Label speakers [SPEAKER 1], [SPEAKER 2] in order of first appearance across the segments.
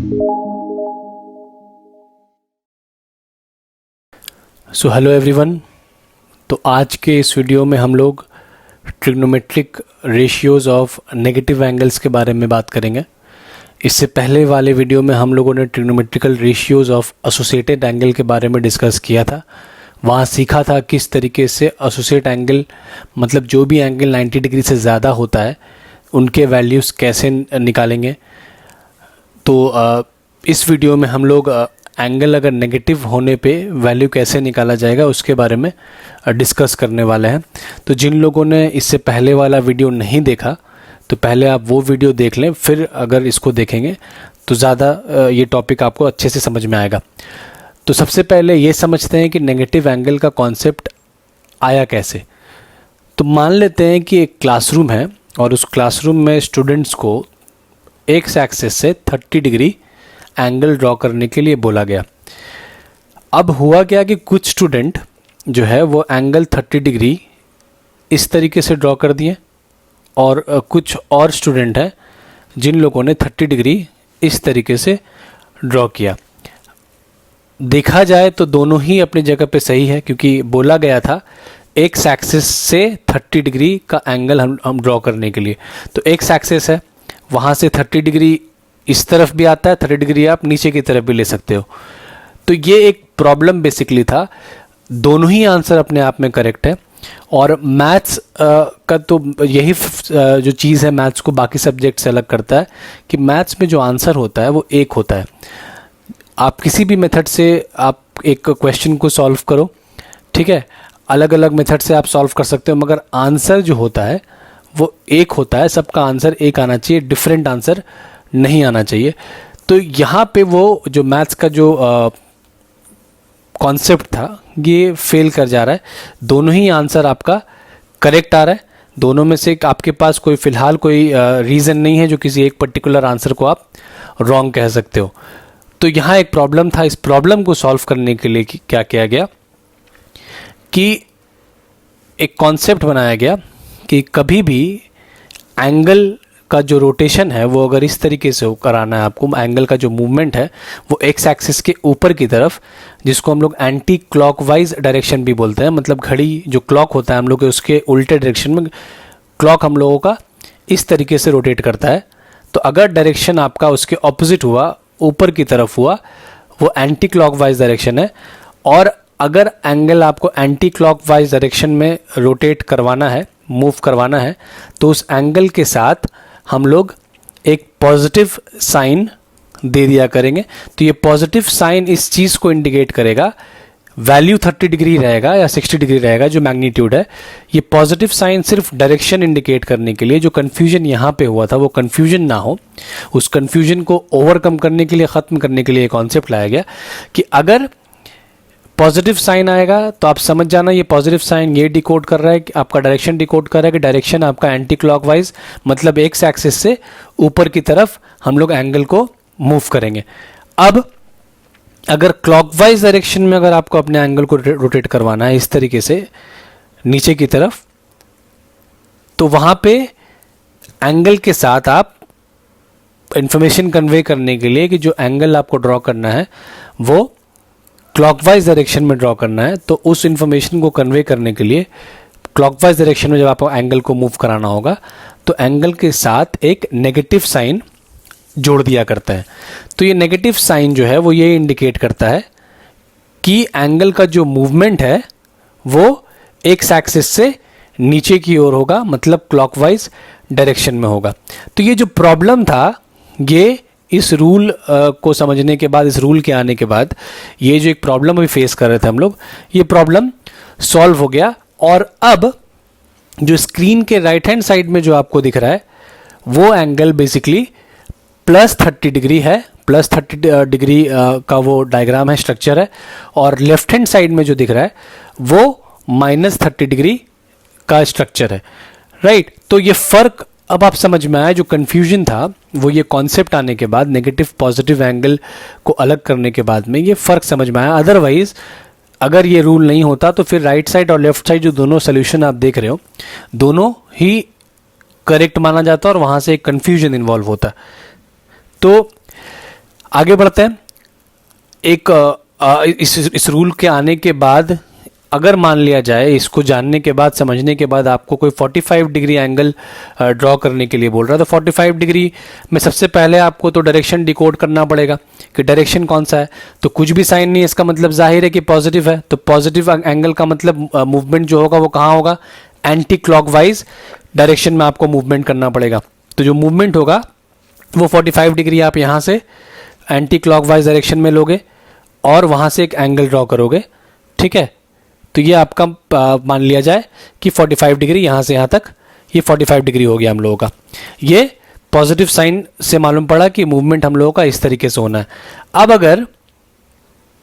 [SPEAKER 1] So hello everyone. तो आज के इस वीडियो में हम लोग trigonometric ratios of negative angles के बारे में बात करेंगे। इससे पहले वाले वीडियो में हम लोगों ने trigonometrical ratios of associated angle के बारे में डिस्कस किया था। वहाँ सीखा था किस तरीके से एसोसिएट एंगल मतलब जो भी एंगल 90 डिग्री से ज़्यादा होता है उनके वैल्यूज़ कैसे निकालेंगे। तो इस वीडियो में हम लोग एंगल अगर नेगेटिव होने पे वैल्यू कैसे निकाला जाएगा उसके बारे में डिस्कस करने वाले हैं। तो जिन लोगों ने इससे पहले वाला वीडियो नहीं देखा तो पहले आप वो वीडियो देख लें, फिर अगर इसको देखेंगे तो ज़्यादा ये टॉपिक आपको अच्छे से समझ में आएगा। तो सबसे पहले ये समझते हैं कि नेगेटिव एंगल का कॉन्सेप्ट आया कैसे। तो मान लेते हैं कि एक क्लासरूम है और उस क्लासरूम में स्टूडेंट्स को एक्स एक्सिस से 30 डिग्री एंगल ड्रॉ करने के लिए बोला गया। अब हुआ क्या कि कुछ स्टूडेंट जो है वो एंगल 30 डिग्री इस तरीके से ड्रॉ कर दिए और कुछ और स्टूडेंट हैं जिन लोगों ने 30 डिग्री इस तरीके से ड्रॉ किया। देखा जाए तो दोनों ही अपनी जगह पे सही है, क्योंकि बोला गया था एक्स एक्सिस से 30 डिग्री का एंगल हम ड्रॉ करने के लिए। तो एक्स एक्सिस है, वहाँ से 30 डिग्री इस तरफ भी आता है, 30 डिग्री आप नीचे की तरफ भी ले सकते हो। तो ये एक प्रॉब्लम बेसिकली था। दोनों ही आंसर अपने आप में करेक्ट है। और मैथ्स का तो यही जो चीज़ है मैथ्स को बाकी सब्जेक्ट से अलग करता है कि मैथ्स में जो आंसर होता है वो एक होता है। आप किसी भी मेथड से आप एक क्वेश्चन को सॉल्व करो, ठीक है, अलग अलग मेथड से आप सॉल्व कर सकते हो, मगर आंसर जो होता है वो एक होता है। सबका आंसर एक आना चाहिए, डिफरेंट आंसर नहीं आना चाहिए। तो यहाँ पे वो जो मैथ्स का जो कॉन्सेप्ट था ये फेल कर जा रहा है। दोनों ही आंसर आपका करेक्ट आ रहा है। दोनों में से आपके पास कोई फ़िलहाल कोई रीज़न नहीं है जो किसी एक पर्टिकुलर आंसर को आप रॉन्ग कह सकते हो। तो यहाँ एक प्रॉब्लम था। इस प्रॉब्लम को सॉल्व करने के लिए क्या किया गया कि एक कॉन्सेप्ट बनाया गया कि कभी भी एंगल का जो रोटेशन है वो अगर इस तरीके से कराना है आपको, एंगल का जो मूवमेंट है वो एक्स एक्सिस के ऊपर की तरफ, जिसको हम लोग एंटी क्लॉकवाइज डायरेक्शन भी बोलते हैं, मतलब घड़ी जो क्लॉक होता है हम लोग के उसके उल्टे डायरेक्शन में क्लॉक हम लोगों का इस तरीके से रोटेट करता है। तो अगर डायरेक्शन आपका उसके ऑपोजिट हुआ, ऊपर की तरफ हुआ, वो एंटी क्लॉकवाइज डायरेक्शन है। और अगर एंगल आपको एंटी क्लॉकवाइज डायरेक्शन में रोटेट करवाना है, मूव करवाना है, तो उस एंगल के साथ हम लोग एक पॉजिटिव साइन दे दिया करेंगे। तो ये पॉजिटिव साइन इस चीज़ को इंडिकेट करेगा, वैल्यू 30 डिग्री रहेगा या 60 डिग्री रहेगा जो मैग्नीट्यूड है। ये पॉजिटिव साइन सिर्फ डायरेक्शन इंडिकेट करने के लिए, जो कन्फ्यूजन यहाँ पे हुआ था वो कन्फ्यूजन ना हो, उस कन्फ्यूजन को ओवरकम करने के लिए, ख़त्म करने के लिए कॉन्सेप्ट लाया गया कि अगर पॉजिटिव साइन आएगा तो आप समझ जाना ये पॉजिटिव साइन ये डिकोड कर रहा है कि आपका डायरेक्शन डिकोड कर रहा है कि डायरेक्शन आपका एंटी क्लॉकवाइज, मतलब एक्स एक्सिस से ऊपर की तरफ हम लोग एंगल को मूव करेंगे। अब अगर क्लॉकवाइज डायरेक्शन में अगर आपको अपने एंगल को रोटेट करवाना है इस तरीके से नीचे की तरफ, तो वहां पे एंगल के साथ आप इंफॉर्मेशन कन्वे करने के लिए कि जो एंगल आपको ड्रॉ करना है वो क्लॉकवाइज डायरेक्शन में ड्रॉ करना है, तो उस इंफॉर्मेशन को कन्वे करने के लिए क्लॉकवाइज डायरेक्शन में जब आपको एंगल को मूव कराना होगा तो एंगल के साथ एक नेगेटिव साइन जोड़ दिया करता है। तो ये नेगेटिव साइन जो है वो ये इंडिकेट करता है कि एंगल का जो मूवमेंट है वो एक्स एक्सिस से नीचे की ओर होगा, मतलब क्लॉकवाइज डायरेक्शन में होगा। तो ये जो प्रॉब्लम था ये इस रूल को समझने के बाद, इस रूल के आने के बाद, ये जो एक प्रॉब्लम अभी फेस कर रहे थे हम लोग, ये प्रॉब्लम सॉल्व हो गया। और अब जो स्क्रीन के राइट हैंड साइड में जो आपको दिख रहा है वो एंगल बेसिकली प्लस 30 डिग्री है, प्लस 30 डिग्री का वो डायग्राम है, स्ट्रक्चर है। और लेफ्ट हैंड साइड में जो दिख रहा है वो माइनस 30 डिग्री का स्ट्रक्चर है, राइट। तो ये फ़र्क अब आप समझ में आया। जो कन्फ्यूजन था वो ये कॉन्सेप्ट आने के बाद, नेगेटिव पॉजिटिव एंगल को अलग करने के बाद में ये फ़र्क समझ में आया। अदरवाइज़ अगर ये रूल नहीं होता तो फिर राइट साइड और लेफ्ट साइड जो दोनों सोल्यूशन आप देख रहे हो दोनों ही करेक्ट माना जाता और वहाँ से एक कन्फ्यूजन इन्वॉल्व होता। तो आगे बढ़ते हैं। एक इस रूल के आने के बाद अगर मान लिया जाए, इसको जानने के बाद, समझने के बाद आपको कोई 45 डिग्री एंगल ड्रॉ करने के लिए बोल रहा है, तो 45 डिग्री में सबसे पहले आपको तो डायरेक्शन डिकोड करना पड़ेगा कि डायरेक्शन कौन सा है। तो कुछ भी साइन नहीं है, इसका मतलब जाहिर है कि पॉजिटिव है। तो पॉजिटिव एंगल का मतलब मूवमेंट जो होगा वो कहाँ होगा, एंटी क्लॉकवाइज डायरेक्शन में आपको मूवमेंट करना पड़ेगा। तो जो मूवमेंट होगा वो 45 डिग्री आप यहाँ से एंटी क्लॉकवाइज डायरेक्शन में लोगे और वहाँ से एक एंगल ड्रॉ करोगे, ठीक है। तो ये आपका मान लिया जाए कि 45 डिग्री यहाँ से यहाँ तक, ये 45 डिग्री हो गया हम लोगों का। ये पॉजिटिव साइन से मालूम पड़ा कि मूवमेंट हम लोगों का इस तरीके से होना है। अब अगर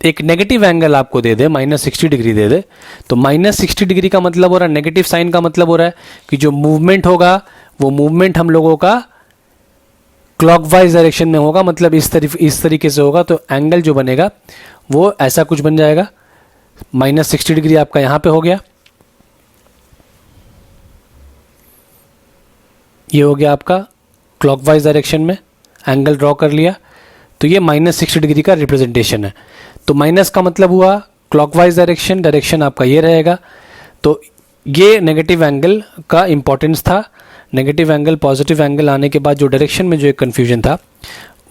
[SPEAKER 1] एक नेगेटिव एंगल आपको दे दे, -60 डिग्री दे दे, तो -60 डिग्री का मतलब हो रहा है, नेगेटिव साइन का मतलब हो रहा है कि जो मूवमेंट होगा वो मूवमेंट हम लोगों का क्लॉकवाइज डायरेक्शन में होगा, मतलब इस तरीके से होगा। तो एंगल जो बनेगा वो ऐसा कुछ बन जाएगा, -60 डिग्री आपका यहां पे हो गया, ये हो गया आपका क्लॉकवाइज डायरेक्शन में एंगल ड्रॉ कर लिया। तो ये -60 डिग्री का रिप्रेजेंटेशन है। तो माइनस का मतलब हुआ क्लॉकवाइज डायरेक्शन आपका ये रहेगा। तो ये नेगेटिव एंगल का इंपॉर्टेंस था। नेगेटिव एंगल पॉजिटिव एंगल आने के बाद जो डायरेक्शन में जो एक कन्फ्यूजन था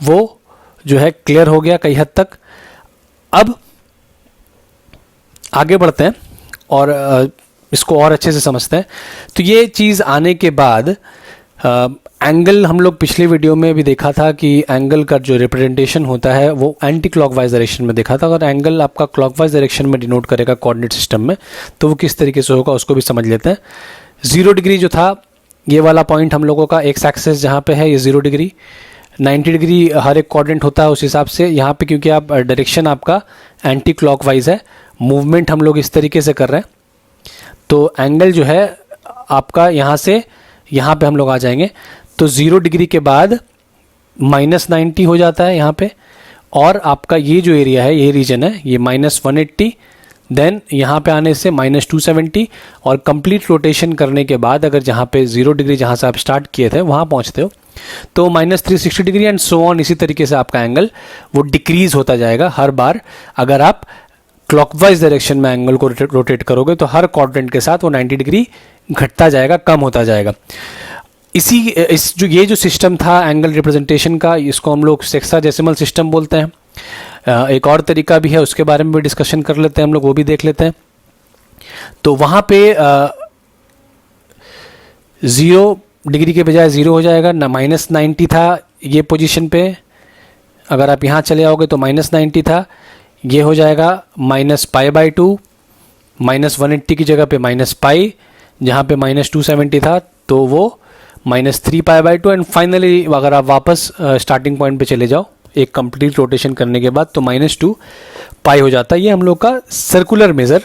[SPEAKER 1] वो जो है क्लियर हो गया कई हद तक। अब आगे बढ़ते हैं और इसको और अच्छे से समझते हैं। तो ये चीज़ आने के बाद एंगल हम लोग पिछले वीडियो में भी देखा था कि एंगल का जो रिप्रेजेंटेशन होता है वो एंटी क्लॉकवाइज डायरेक्शन में देखा था। अगर एंगल आपका क्लॉकवाइज डायरेक्शन में डिनोट करेगा कोऑर्डिनेट सिस्टम में, तो वो किस तरीके से होगा उसको भी समझ लेते हैं। 0 डिग्री जो था, ये वाला पॉइंट हम लोगों का एक्स एक्सिस जहाँ पे है ये 0 डिग्री, 90 डिग्री हर एक कोऑर्डिनेट होता है उस हिसाब से। यहाँ पे क्योंकि आप डायरेक्शन आपका एंटी क्लॉकवाइज है, मूवमेंट हम लोग इस तरीके से कर रहे हैं, तो एंगल जो है आपका यहाँ से यहाँ पे हम लोग आ जाएंगे। तो 0 डिग्री के बाद -90 हो जाता है यहाँ पे, और आपका ये जो एरिया है, ये रीजन है, ये -180, देन यहाँ पे आने से -270, और कंप्लीट रोटेशन करने के बाद अगर जहाँ पे 0 डिग्री जहाँ से आप स्टार्ट किए थे वहाँ पहुँचते हो तो -360 डिग्री एंड सो ऑन। इसी तरीके से आपका एंगल वो डिक्रीज होता जाएगा हर बार। अगर आप क्लॉकवाइज डायरेक्शन में एंगल को रोटेट करोगे तो हर कोऑर्डिनेट के साथ वो 90 डिग्री घटता जाएगा, कम होता जाएगा। ये जो सिस्टम था एंगल रिप्रेजेंटेशन का, इसको हम लोग सेक्साडेसिमल सिस्टम बोलते हैं। एक और तरीका भी है, उसके बारे में भी डिस्कशन कर लेते हैं हम लोग, वो भी देख लेते हैं। तो वहाँ पे 0 डिग्री के बजाय 0 हो जाएगा ना, -90 था ये पोजीशन पे, अगर आप यहाँ चले आओगे तो -90 था, ये हो जाएगा -π/2, -180 की जगह पे -π, जहाँ पे -270 था तो वो -3π/2, एंड फाइनली अगर आप वापस स्टार्टिंग पॉइंट पे चले जाओ एक कंप्लीट रोटेशन करने के बाद तो -2π हो जाता है। ये हम लोग का सर्कुलर मेज़र,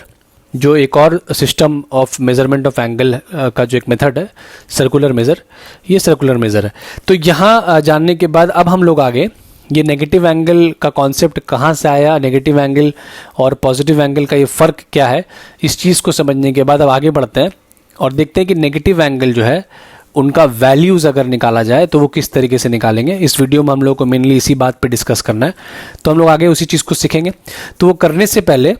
[SPEAKER 1] जो एक और system of measurement of angle का जो एक मेथड है सर्कुलर मेज़र, ये सर्कुलर मेज़र है। तो यहाँ जानने के बाद अब हम लोग आगे ये नेगेटिव एंगल का कॉन्सेप्ट कहाँ से आया, नेगेटिव एंगल और पॉजिटिव एंगल का ये फ़र्क क्या है, इस चीज़ को समझने के बाद अब आगे बढ़ते हैं और देखते हैं कि नेगेटिव एंगल जो है उनका वैल्यूज़ अगर निकाला जाए तो वो किस तरीके से निकालेंगे। इस वीडियो में हम लोग को मेनली इसी बात पे डिस्कस करना है, तो हम लोग आगे उसी चीज़ को सीखेंगे। तो वो करने से पहले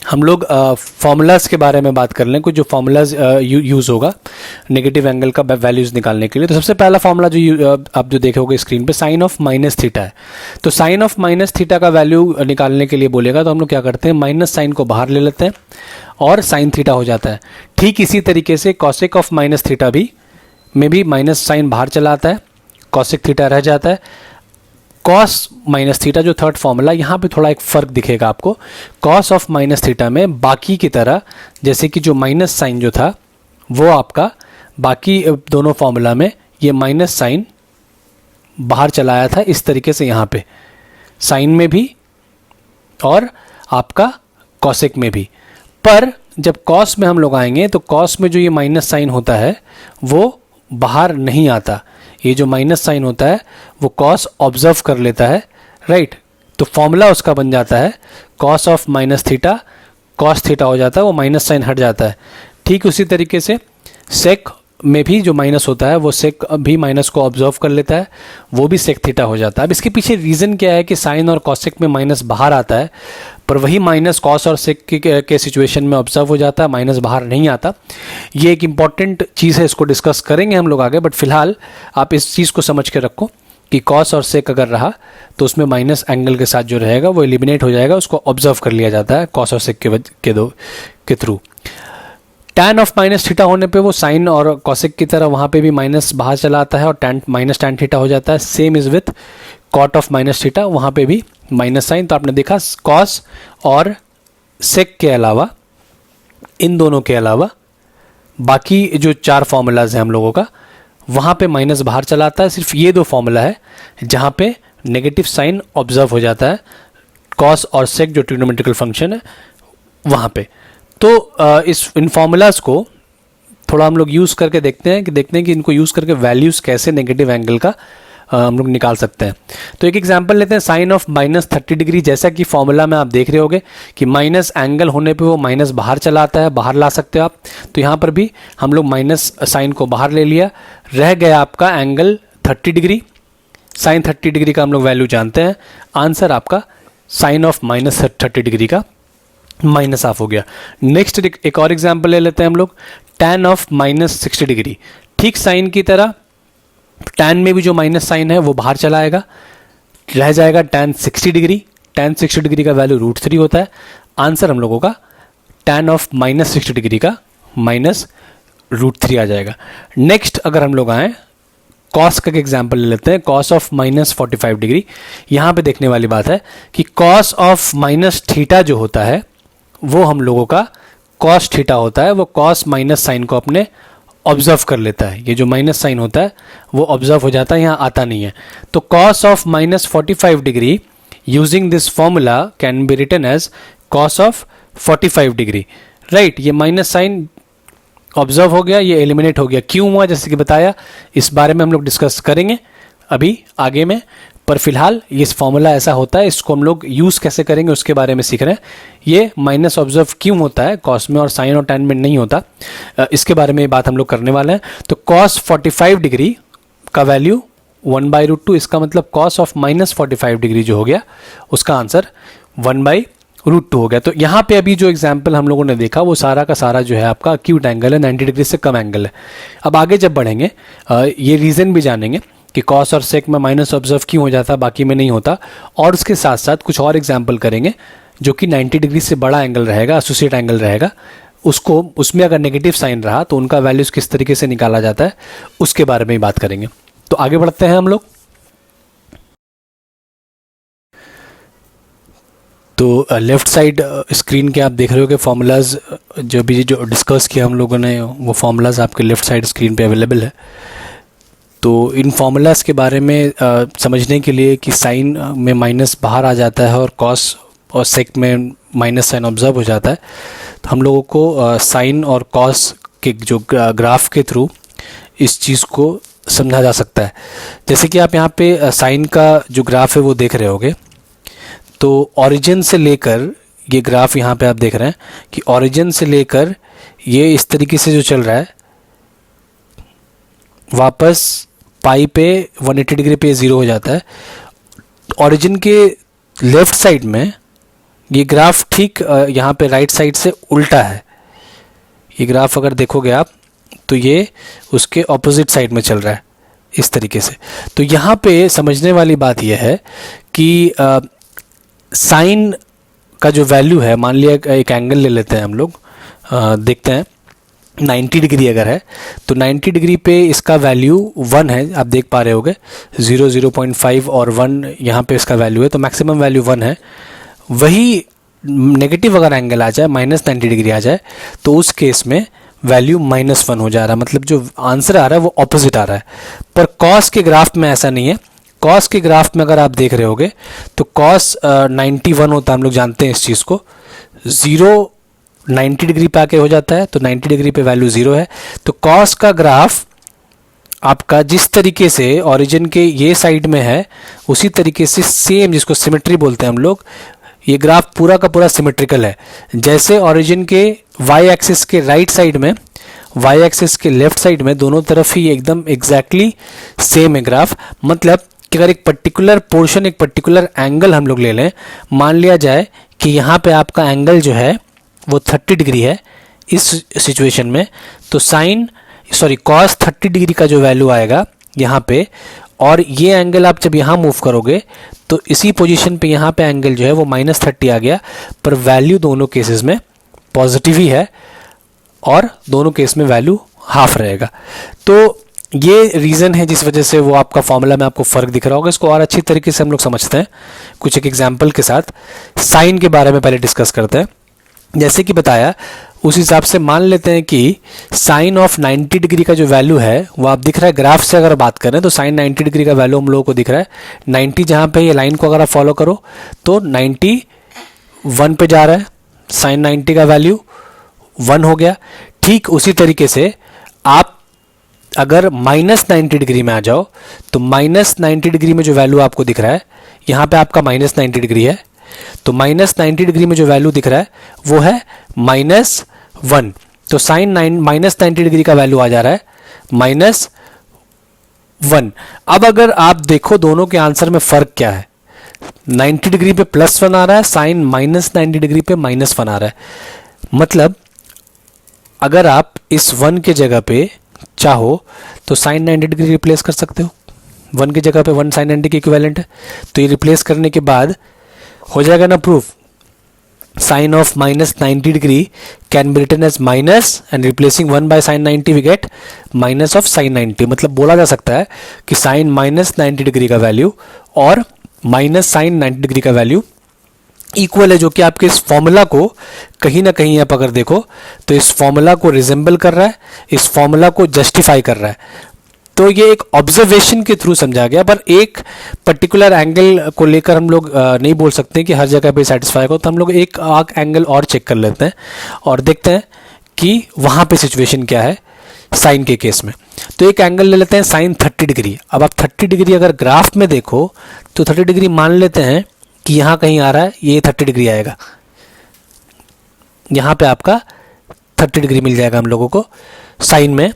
[SPEAKER 1] हम लोग फार्मूलाज के बारे में बात कर लें, कुछ जो फार्मूलाज यूज़ होगा नेगेटिव एंगल का वैल्यूज़ निकालने के लिए। तो सबसे पहला फार्मूला जो आप जो देखोगे स्क्रीन पे, साइन ऑफ -θ है। तो साइन ऑफ -θ का वैल्यू निकालने के लिए बोलेगा तो हम लोग क्या करते हैं, माइनस साइन को बाहर ले लेते हैं और sin θ हो जाता है। ठीक इसी तरीके से कॉसेक ऑफ -θ भी में भी माइनस साइन बाहर चला आता है, कॉसेक θ रह जाता है। cos -θ जो थर्ड फॉर्मूला, यहाँ पे थोड़ा एक फ़र्क दिखेगा आपको। cos ऑफ -θ में बाकी की तरह जैसे कि जो माइनस साइन जो था वो आपका बाकी दोनों फॉर्मूला में ये माइनस साइन बाहर चला आया था इस तरीके से, यहाँ पे साइन में भी और आपका कॉसेक में भी। पर जब कॉस में हम लोग आएंगे तो कॉस में जो ये माइनस साइन होता है वो बाहर नहीं आता। ये जो माइनस साइन होता है वो कॉस ऑब्जर्व कर लेता है, राइट। तो फॉर्मूला उसका बन जाता है कॉस ऑफ -θ, कॉस θ हो जाता है, वो माइनस साइन हट जाता है। ठीक उसी तरीके से सेक में भी जो माइनस होता है वो सेक भी माइनस को ऑब्जर्व कर लेता है, वो भी सेक थीटा हो जाता है। अब इसके पीछे रीज़न क्या है कि साइन और कॉसेक में माइनस बाहर आता है, पर वही माइनस कॉस और सेक के सिचुएशन में ऑब्जर्व हो जाता है, माइनस बाहर नहीं आता। ये एक इंपॉर्टेंट चीज़ है, इसको डिस्कस करेंगे हम लोग आगे, बट फिलहाल आप इस चीज़ को समझ के रखो कि कॉस और सेक अगर रहा तो उसमें माइनस एंगल के साथ जो रहेगा वो एलिमिनेट हो जाएगा, उसको ऑब्जर्व कर लिया जाता है कॉस और सेक के through. Tan of minus theta होने पे वो साइन और कॉसेक की तरह वहाँ पे भी माइनस बाहर चला आता है और टैन माइनस टैन थीटा हो जाता है। Same is with cot of minus theta, वहाँ पे भी माइनस साइन। तो आपने देखा कॉस और सेक के अलावा, इन दोनों के अलावा बाकी जो 4 फॉर्मूलाज हैं हम लोगों का, वहाँ पे माइनस बाहर चला आता है। सिर्फ ये 2 फॉर्मूला है जहाँ पे नेगेटिव साइन ऑब्जर्व हो जाता है, कॉस और सेक जो ट्रिग्नोमेट्रिकल फंक्शन है वहाँ पे। तो इन फॉर्मूलाज को थोड़ा हम लोग यूज़ करके देखते हैं कि इनको यूज़ करके वैल्यूज़ कैसे नेगेटिव एंगल का हम लोग निकाल सकते हैं। तो एक एग्जांपल लेते हैं, साइन ऑफ माइनस 30 डिग्री। जैसा कि फॉर्मूला में आप देख रहे होगे कि माइनस एंगल होने पे वो माइनस बाहर चला आता है, बाहर ला सकते हो आप। तो यहाँ पर भी हम लोग माइनस साइन को बाहर ले लिया, रह गया आपका एंगल 30 डिग्री। साइन 30 डिग्री का हम लोग वैल्यू जानते हैं, आंसर आपका साइन ऑफ माइनस 30 डिग्री का माइनस ऑफ हो गया। नेक्स्ट एक और एग्जांपल ले लेते हैं हम लोग, टैन ऑफ माइनस 60 डिग्री। ठीक साइन की तरह टैन में भी जो माइनस साइन है वो बाहर चला आएगा, रह जाएगा टैन 60 डिग्री। टैन 60 डिग्री का वैल्यू √3 होता है, आंसर हम लोगों का टैन ऑफ माइनस 60 डिग्री का माइनस √3 आ जाएगा। नेक्स्ट अगर हम लोग आए कॉस का एग्जाम्पल ले लेते हैं, कॉस ऑफ माइनस 45 डिग्री। यहाँ पे देखने वाली बात है कि कॉस ऑफ माइनस थीटा जो होता है वो हम लोगों का कॉस थीटा होता है, वो कॉस माइनस साइन को अपने ऑब्जर्व कर लेता है। ये जो माइनस साइन होता है वो ऑब्जर्व हो जाता है, यहाँ आता नहीं है। तो cos of minus 45 degree using this formula can be written as cos of 45 degree, right. ये माइनस साइन ऑब्जर्व हो गया, ये एलिमिनेट हो गया। क्यों हुआ, जैसे कि बताया, इस बारे में हम लोग डिस्कस करेंगे अभी आगे में, पर फिलहाल ये फॉर्मूला ऐसा होता है, इसको हम लोग यूज़ कैसे करेंगे उसके बारे में सीख रहे हैं। ये माइनस ऑब्जर्व क्यों होता है कॉस में और साइन और टैन में नहीं होता, इसके बारे में बात हम लोग करने वाले हैं। तो कॉस 45 डिग्री का वैल्यू 1/√2, इसका मतलब कॉस ऑफ माइनस 45 डिग्री जो हो गया उसका आंसर 1/√2 हो गया। तो यहाँ पे अभी जो एग्जाम्पल हम लोगों ने देखा वो सारा का सारा जो है आपका अक्यूट एंगल है, 90 डिग्री से कम एंगल है। अब आगे जब बढ़ेंगे ये रीज़न भी जानेंगे कि कॉस और सेक में माइनस ऑब्जर्व क्यों हो जाता, बाकी में नहीं होता, और उसके साथ साथ कुछ और एग्जाम्पल करेंगे जो कि 90 डिग्री से बड़ा एंगल रहेगा, एसोसिएट एंगल रहेगा, उसको उसमें अगर नेगेटिव साइन रहा तो उनका वैल्यूज़ किस तरीके से निकाला जाता है उसके बारे में बात करेंगे। तो आगे बढ़ते हैं हम लोग। तो लेफ़्ट साइड स्क्रीन के आप देख रहे हो कि फॉर्मूलाज जो डिस्कस किया हम लोगों ने वो फॉर्मूलाज आपके लेफ़्ट साइड स्क्रीन पे अवेलेबल है। तो इन फॉर्मूलाज के बारे में समझने के लिए कि साइन में माइनस बाहर आ जाता है और कॉस और सेक में माइनस साइन ऑब्जर्व हो जाता है, तो हम लोगों को साइन और कॉस के जो ग्राफ के थ्रू इस चीज़ को समझा जा सकता है। जैसे कि आप यहाँ पे साइन का जो ग्राफ है वो देख रहे होगे, तो ओरिजिन से लेकर ये ग्राफ यहाँ पे आप देख रहे हैं कि ओरिजिन से लेकर ये इस तरीके से जो चल रहा है वापस पाई पे 180 डिग्री पे 0 हो जाता है। ओरिजिन के लेफ़्ट साइड में ये ग्राफ ठीक यहाँ पे राइट साइड से उल्टा है। ये ग्राफ अगर देखोगे आप तो ये उसके ऑपोजिट साइड में चल रहा है इस तरीके से। तो यहाँ पे समझने वाली बात यह है कि साइन का जो वैल्यू है, मान लिया एक एंगल ले लेते हैं हम लोग, देखते हैं 90 डिग्री अगर है तो 90 डिग्री पे इसका वैल्यू 1 है, आप देख पा रहे होगे 0, 0.5 और 1 यहाँ पे इसका वैल्यू है, तो मैक्सिमम वैल्यू 1 है। वही नेगेटिव अगर एंगल आ जाए, -90 डिग्री आ जाए, तो उस केस में वैल्यू -1 हो जा रहा है, मतलब जो आंसर आ रहा है वो ऑपोजिट आ रहा है। पर कॉस के ग्राफ में ऐसा नहीं है। कॉस के ग्राफ में अगर आप देख रहे होगे तो कॉस 91 होता है, हम लोग जानते हैं इस चीज़ को। 0 90 डिग्री पे आके हो जाता है, तो 90 डिग्री पे वैल्यू 0 है। तो कॉस का ग्राफ आपका जिस तरीके से ओरिजिन के ये साइड में है उसी तरीके से सेम, जिसको सिमेट्री बोलते हैं हम लोग, ये ग्राफ पूरा का पूरा सिमेट्रिकल है। जैसे ओरिजिन के वाई एक्सिस के राइट साइड में वाई एक्सिस के लेफ्ट साइड में दोनों तरफ ही एकदम एग्जैक्टली सेम है ग्राफ। मतलब कि अगर एक पर्टिकुलर पोर्शन, एक पर्टिकुलर एंगल हम लोग ले लें, मान लिया जाए कि यहाँ पे आपका एंगल जो है वो 30 डिग्री है इस सिचुएशन में, तो कॉस 30 डिग्री का जो वैल्यू आएगा यहाँ पे, और ये एंगल आप जब यहाँ मूव करोगे तो इसी पोजीशन पे यहाँ पे एंगल जो है वो -30 आ गया, पर वैल्यू दोनों केसेस में पॉजिटिव ही है और दोनों केस में वैल्यू हाफ रहेगा। तो ये रीज़न है जिस वजह से वो आपका फॉर्मूला में आपको फ़र्क दिख रहा होगा। इसको और अच्छी तरीके से हम लोग समझते हैं कुछ एक एग्जाम्पल के साथ। साइन के बारे में पहले डिस्कस करते हैं। जैसे कि बताया उस हिसाब से मान लेते हैं कि साइन ऑफ 90 डिग्री का जो वैल्यू है वो आप दिख रहा है ग्राफ से अगर बात करें तो साइन 90 डिग्री का वैल्यू हम लोगों को दिख रहा है 90, जहाँ पे ये लाइन को अगर आप फॉलो करो तो 91 पे जा रहा है, साइन 90 का वैल्यू 1 हो गया। ठीक उसी तरीके से आप अगर -90 डिग्री में आ जाओ तो -90 डिग्री में जो वैल्यू आपको दिख रहा है, यहाँ पे आपका -90 डिग्री है, तो -90 डिग्री में जो वैल्यू दिख रहा है वो है -1। तो साइन -90 डिग्री का वैल्यू आ जा रहा है -1। अब अगर आप देखो दोनों के आंसर में फ़र्क क्या है, 90 डिग्री पे +1 आ रहा है, साइन -90 डिग्री पे -1 आ रहा है। मतलब अगर आप इस 1 के जगह पे चाहो तो साइन 90 डिग्री रिप्लेस कर सकते हो। 1 की जगह पे 1 साइन 90 के इक्विवेलेंट है, तो ये रिप्लेस करने के बाद हो जाएगा ना proof, sine of -90 degree can be written as minus and replacing 1 by sine 90 we get minus of sine 90। मतलब बोला जा सकता है कि साइन -90 डिग्री का वैल्यू और माइनस साइन 90 डिग्री का वैल्यू इक्वल है, जो कि आपके इस फॉर्मूला को कहीं ना कहीं आप अगर देखो तो इस फॉर्मूला को रिजेंबल कर रहा है, इस फॉर्मूला को जस्टिफाई कर रहा है। तो ये एक ऑब्जर्वेशन के थ्रू समझा गया, पर एक पर्टिकुलर एंगल को लेकर हम लोग नहीं बोल सकते कि हर जगह पे सेटिस्फाई हो, तो हम लोग एक एंगल और चेक कर लेते हैं और देखते हैं कि वहाँ पे सिचुएशन क्या है साइन के केस में। तो एक एंगल ले लेते हैं साइन 30 डिग्री। अब आप 30 डिग्री अगर ग्राफ में देखो तो 30 डिग्री मान लेते हैं कि यहाँ कहीं आ रहा है, ये 30 डिग्री आएगा, यहाँ पे आपका 30 डिग्री मिल जाएगा हम लोगों को साइन में,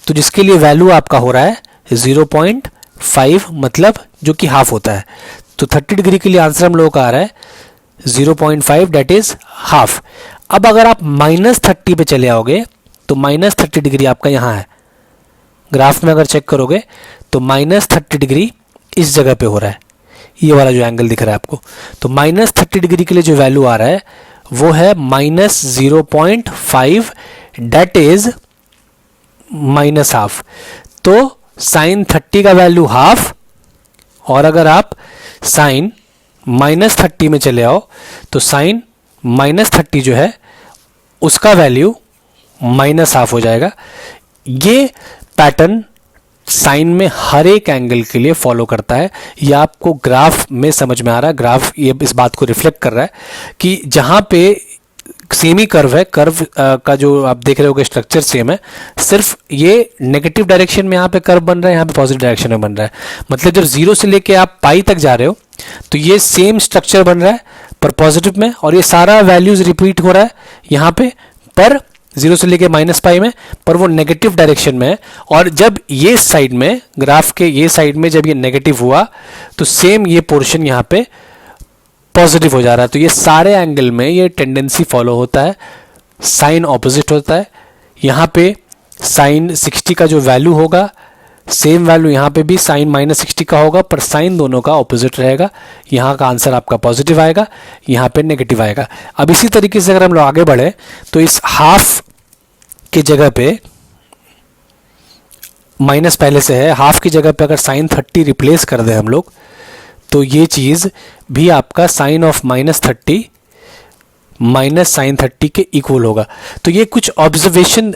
[SPEAKER 1] तो जिसके लिए वैल्यू आपका हो रहा है 0.5, मतलब जो कि हाफ होता है। तो 30 डिग्री के लिए आंसर हम लोगों का आ रहा है 0.5, डेट इज हाफ। अब अगर आप -30 पे चले आओगे तो -30 डिग्री आपका यहाँ है, ग्राफ में अगर चेक करोगे तो -30 डिग्री इस जगह पे हो रहा है, ये वाला जो एंगल दिख रहा है आपको। तो -30 डिग्री के लिए जो वैल्यू आ रहा है वो है -0.5, डेट इज -हाफ। तो साइन 30 का वैल्यू हाफ, और अगर आप साइन -30 में चले आओ तो साइन -30 जो है उसका वैल्यू -हाफ हो जाएगा। ये पैटर्न साइन में हर एक एंगल के लिए फॉलो करता है। ये आपको ग्राफ में समझ में आ रहा है, ग्राफ ये इस बात को रिफ्लेक्ट कर रहा है कि जहाँ पे सेमी कर्व है, कर्व का जो आप देख रहे हो स्ट्रक्चर सेम है, सिर्फ ये नेगेटिव डायरेक्शन में यहाँ पे कर्व बन रहा है, यहाँ पे पॉजिटिव डायरेक्शन में बन रहा है। मतलब जब 0 से लेके आप पाई तक जा रहे हो तो ये सेम स्ट्रक्चर बन रहा है पर पॉजिटिव में, और ये सारा वैल्यूज रिपीट हो रहा है यहाँ पे पर 0 से लेके -पाई में, पर वो नेगेटिव डायरेक्शन में है। और जब ये साइड में, ग्राफ के ये साइड में जब ये नेगेटिव हुआ तो सेम ये पोर्शन यहाँ पे पॉजिटिव हो जा रहा है। तो ये सारे एंगल में ये टेंडेंसी फॉलो होता है, साइन ऑपोजिट होता है। यहाँ पे साइन 60 का जो वैल्यू होगा सेम वैल्यू यहाँ पे भी साइन -60 का होगा, पर साइन दोनों का ऑपोजिट रहेगा। यहाँ का आंसर आपका पॉजिटिव आएगा, यहाँ पे नेगेटिव आएगा। अब इसी तरीके से अगर हम लोग आगे बढ़े तो इस हाफ की जगह पे माइनस पहले से है, हाफ की जगह पे अगर साइन 30 रिप्लेस कर दें हम लोग तो ये चीज़ भी आपका साइन ऑफ -30 माइनस साइन 30 के इक्वल होगा। तो ये कुछ ऑब्जर्वेशन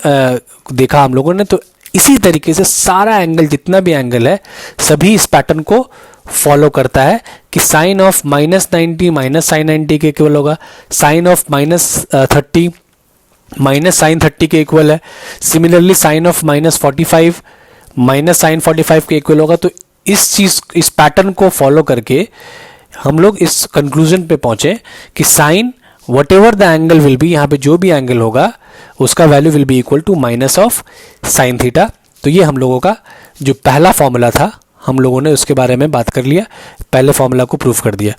[SPEAKER 1] देखा हम लोगों ने। तो इसी तरीके से सारा एंगल, जितना भी एंगल है, सभी इस पैटर्न को फॉलो करता है कि साइन ऑफ -90 माइनस साइन 90 के इक्वल होगा, साइन ऑफ -30 माइनस साइन 30 के इक्वल है, similarly sine of -45 minus sine 45 के इक्वल होगा। तो इस पैटर्न को फॉलो करके हम लोग इस कंक्लूजन पे पहुंचे कि sine whatever the angle will be, यहाँ पे जो भी एंगल होगा उसका value will be equal to minus of sine theta. तो ये हम लोगों का जो पहला फॉर्मूला था हम लोगों ने उसके बारे में बात कर लिया, पहले फॉर्मूला को प्रूव कर दिया।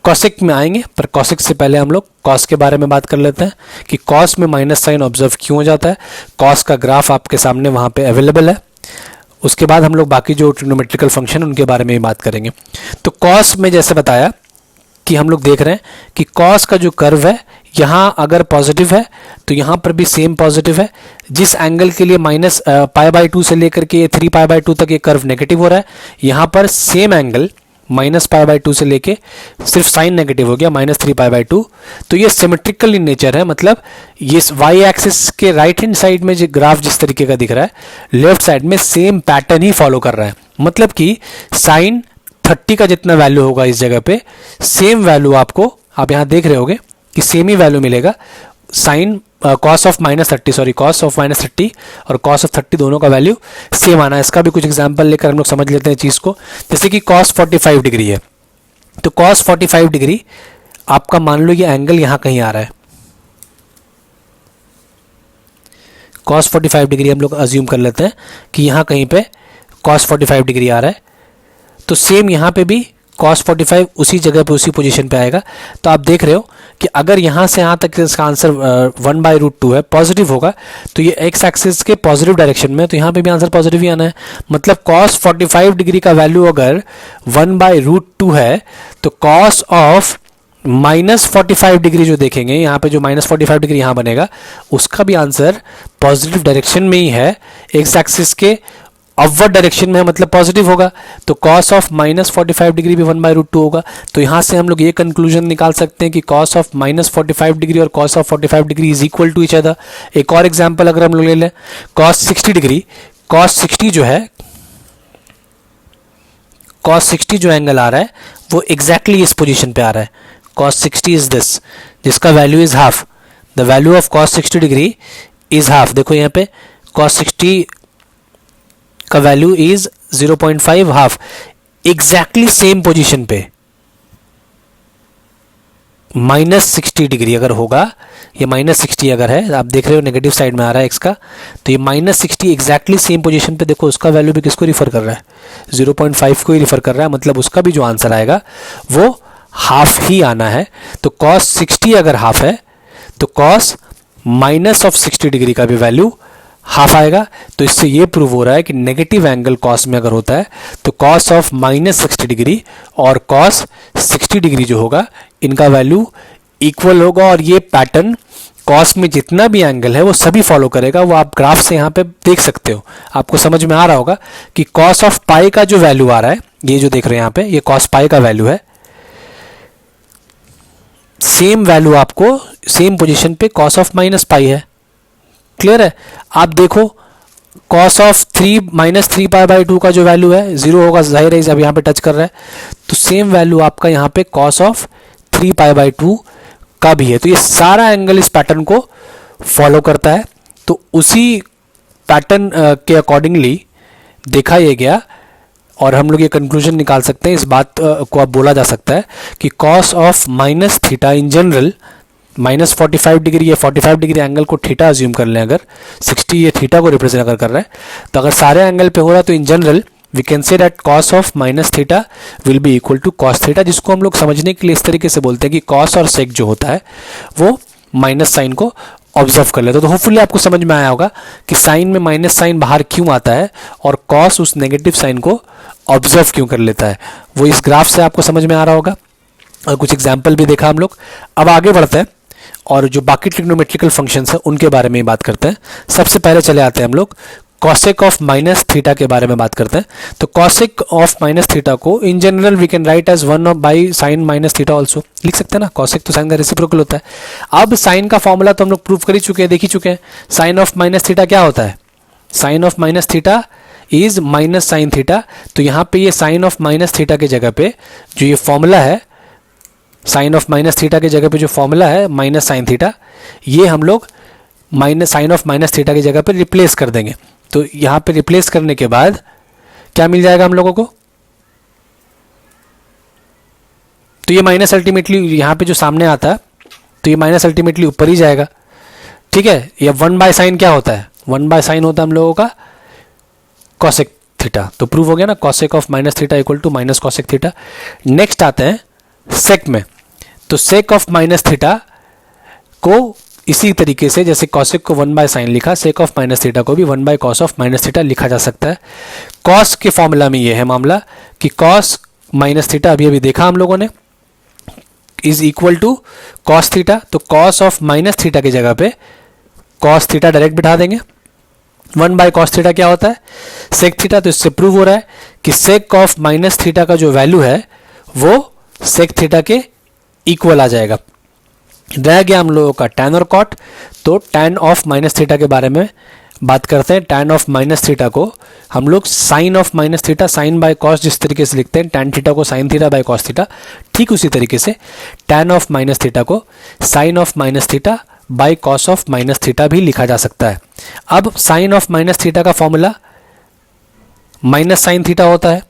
[SPEAKER 1] कॉसेक में आएंगे, पर कॉसेक से पहले हम लोग कॉस के बारे में बात कर लेते हैं कि कॉस में माइनस साइन ऑब्जर्व क्यों हो जाता है। कॉस का ग्राफ आपके सामने वहाँ पे अवेलेबल है। उसके बाद हम लोग बाकी जो ट्रिग्नोमेट्रिकल फंक्शन उनके बारे में भी बात करेंगे। तो कॉस में जैसे बताया कि हम लोग देख रहे हैं कि कॉस का जो कर्व है यहाँ अगर पॉजिटिव है तो यहाँ पर भी सेम पॉजिटिव है। जिस एंगल के लिए माइनस π/2 से लेकर के 3π/2 तक ये कर्व नेगेटिव हो रहा है, यहाँ पर सेम एंगल माइनस π/2 से लेके सिर्फ साइन नेगेटिव हो गया -3π/2। तो ये सिमेट्रिकल इन नेचर है, मतलब ये वाई एक्सिस के राइट हैंड साइड में जो ग्राफ जिस तरीके का दिख रहा है, लेफ्ट साइड में सेम पैटर्न ही फॉलो कर रहा है। मतलब कि साइन 30 का जितना वैल्यू होगा इस जगह पे, सेम वैल्यू आपको आप यहाँ देख रहे होगे कि सेम ही वैल्यू मिलेगा। साइन कॉस ऑफ -30 और कॉस ऑफ 30 दोनों का वैल्यू सेम आना है। इसका भी कुछ एग्जांपल लेकर हम लोग समझ लेते हैं चीज़ को। जैसे कि कॉस 45 डिग्री है, तो कॉस 45 डिग्री आपका मान लो ये एंगल यहाँ कहीं आ रहा है। कॉस 45 डिग्री हम लोग अज्यूम कर लेते हैं कि यहाँ कहीं पे कॉस 45 डिग्री आ रहा है, तो सेम यहाँ पे भी cos 45 उसी जगह पे उसी पोजीशन पे आएगा। तो आप देख रहे हो कि अगर यहाँ से यहाँ तक इसका आंसर 1/√2 है, पॉजिटिव होगा, तो ये x एक्सिस के पॉजिटिव डायरेक्शन में, तो यहाँ पे भी आंसर पॉजिटिव ही आना है। मतलब cos 45 डिग्री का वैल्यू अगर 1/√2 है, तो cos ऑफ -45 डिग्री जो देखेंगे यहाँ पे, जो -45 डिग्री यहाँ बनेगा, उसका भी आंसर पॉजिटिव डायरेक्शन में ही है, x एक्सिस के अपवर्ड डायरेक्शन में है, मतलब पॉजिटिव होगा। तो cos ऑफ -45 डिग्री भी 1/√2 होगा। तो यहाँ से हम लोग ये कंक्लूजन निकाल सकते हैं कि cos ऑफ -45 डिग्री और cos of 45 degree is equal to each other. एक और एग्जांपल अगर हम लोग ले लें, cos 60 डिग्री, cos 60 जो है, cos 60 जो एंगल आ रहा है वो एग्जैक्टली इस पोजीशन पे आ रहा है। cos 60 इज दिस, जिसका value is half. The value of cos 60 degree is half. देखो यहाँ पे cos 60 का value is 0.5 half, exactly same position पे। -60 डिग्री अगर होगा, ये -60 अगर है, आप देख रहे हो नेगेटिव साइड में आ रहा है x का, तो ये -60 एग्जैक्टली सेम पोजीशन पे, देखो उसका वैल्यू भी किसको रिफर कर रहा है, 0.5 को ही रिफर कर रहा है। मतलब उसका भी जो आंसर आएगा वो हाफ ही आना है। तो cos 60 अगर हाफ है तो cos -60 डिग्री का भी वैल्यू हाफ आएगा। तो इससे ये प्रूव हो रहा है कि नेगेटिव एंगल cos में अगर होता है तो cos ऑफ -60 डिग्री और cos 60 डिग्री जो होगा, इनका वैल्यू इक्वल होगा। और ये पैटर्न cos में जितना भी एंगल है वो सभी फॉलो करेगा। वो आप ग्राफ से यहाँ पे देख सकते हो, आपको समझ में आ रहा होगा कि cos ऑफ पाई का जो वैल्यू आ रहा है, ये जो देख रहे हैं यहाँ पे, ये cos पाई का वैल्यू है। सेम वैल्यू आपको सेम पोजीशन पे cos ऑफ -पाई है। क्लियर है? आप देखो cos ऑफ -3π/2 का जो वैल्यू है 0 होगा, जाहिर है अब यहाँ पे टच कर रहा है, तो सेम वैल्यू आपका यहाँ पे cos ऑफ 3π/2 का भी है। तो ये सारा एंगल इस पैटर्न को फॉलो करता है। तो उसी पैटर्न के अकॉर्डिंगली देखा ये गया, और हम लोग ये कंक्लूजन निकाल सकते हैं, इस बात को अब बोला जा सकता है कि cos of -θ in general, -45 degree या 45 डिग्री एंगल को थीटा अज्यूम कर लें, अगर 60 ये थीटा को रिप्रेजेंट अगर कर रहा है, तो अगर सारे एंगल पे हो रहा है तो in general we can say that cos of -θ will be equal to cos theta, जिसको हम लोग समझने के लिए इस तरीके से बोलते हैं कि cos और sec जो होता है वो माइनस साइन को ऑब्जर्व कर लेते। तो होपफुली आपको समझ में आया होगा कि साइन में माइनस साइन बाहर क्यों आता है और cos उस नेगेटिव साइन को ऑब्जर्व क्यों कर लेता है। वो इस ग्राफ से आपको समझ में आ रहा होगा, और कुछ एग्जाम्पल भी देखा हम लोग। अब आगे बढ़ते हैं और जो बाकी ट्रिग्नोमेट्रिकल फंक्शंस हैं उनके बारे में बात करते हैं। सबसे पहले चले आते हैं हम लोग cosec ऑफ -θ के बारे में बात करते हैं। तो cosec ऑफ -θ को in general we can write as 1/sin -θ also, लिख सकते हैं ना। cosec तो साइन का रेसिप्रोकल होता है। अब साइन का फॉर्मूला तो हम लोग प्रूव कर ही चुके हैं, देख ही चुके हैं। साइन ऑफ -θ क्या होता है? Sine of -θ is -sin θ। तो यहाँ पे ये साइन ऑफ -θ के जगह पे जो ये फॉर्मूला है, साइन ऑफ -θ के जगह पे जो फॉर्मूला है -sin θ, ये हम लोग साइन ऑफ -θ की जगह पे रिप्लेस कर देंगे। तो यहाँ पे रिप्लेस करने के बाद क्या मिल जाएगा हम लोगों को? तो ये माइनस अल्टीमेटली यहाँ पे जो सामने आता है तो ये माइनस अल्टीमेटली ऊपर ही जाएगा, ठीक है। या 1/sin क्या होता है, 1/sin होता है हम लोगों का कॉसेक थीटा, तो प्रूव हो गया ना, cosec of minus theta equal to minus cosec theta. Next आते हैं सेक में, तो सेक ऑफ माइनस थीटा को इसी तरीके से जैसे कॉसेक को 1/sin लिखा, सेक ऑफ माइनस थीटा को भी 1/cos ऑफ माइनस थीटा लिखा जा सकता है। कॉस के फॉर्मूला में ये है मामला कि कॉस माइनस थीटा अभी अभी देखा हम लोगों ने is equal to cos theta, तो कॉस ऑफ माइनस थीटा की जगह पे कॉस थीटा डायरेक्ट बिठा देंगे। 1/cos थीटा क्या होता है, सेक थीटा, तो इससे प्रूव हो रहा है कि सेक ऑफ माइनस थीटा का जो वैल्यू है वो सेक थीटा के इक्वल आ जाएगा। रह गया हम लोगों का टैन और कॉट, तो टैन ऑफ माइनस थीटा के बारे में बात करते हैं। टैन ऑफ माइनस थीटा को हम लोग sine of minus theta, sine by cos जिस तरीके से लिखते हैं, टैन थीटा को sine theta by cos theta, ठीक उसी तरीके से टैन ऑफ माइनस थीटा को sine of minus theta by cos of minus theta भी लिखा जा सकता है। अब साइन ऑफ माइनस थीटा का फॉर्मूला माइनस साइन थीटा होता है,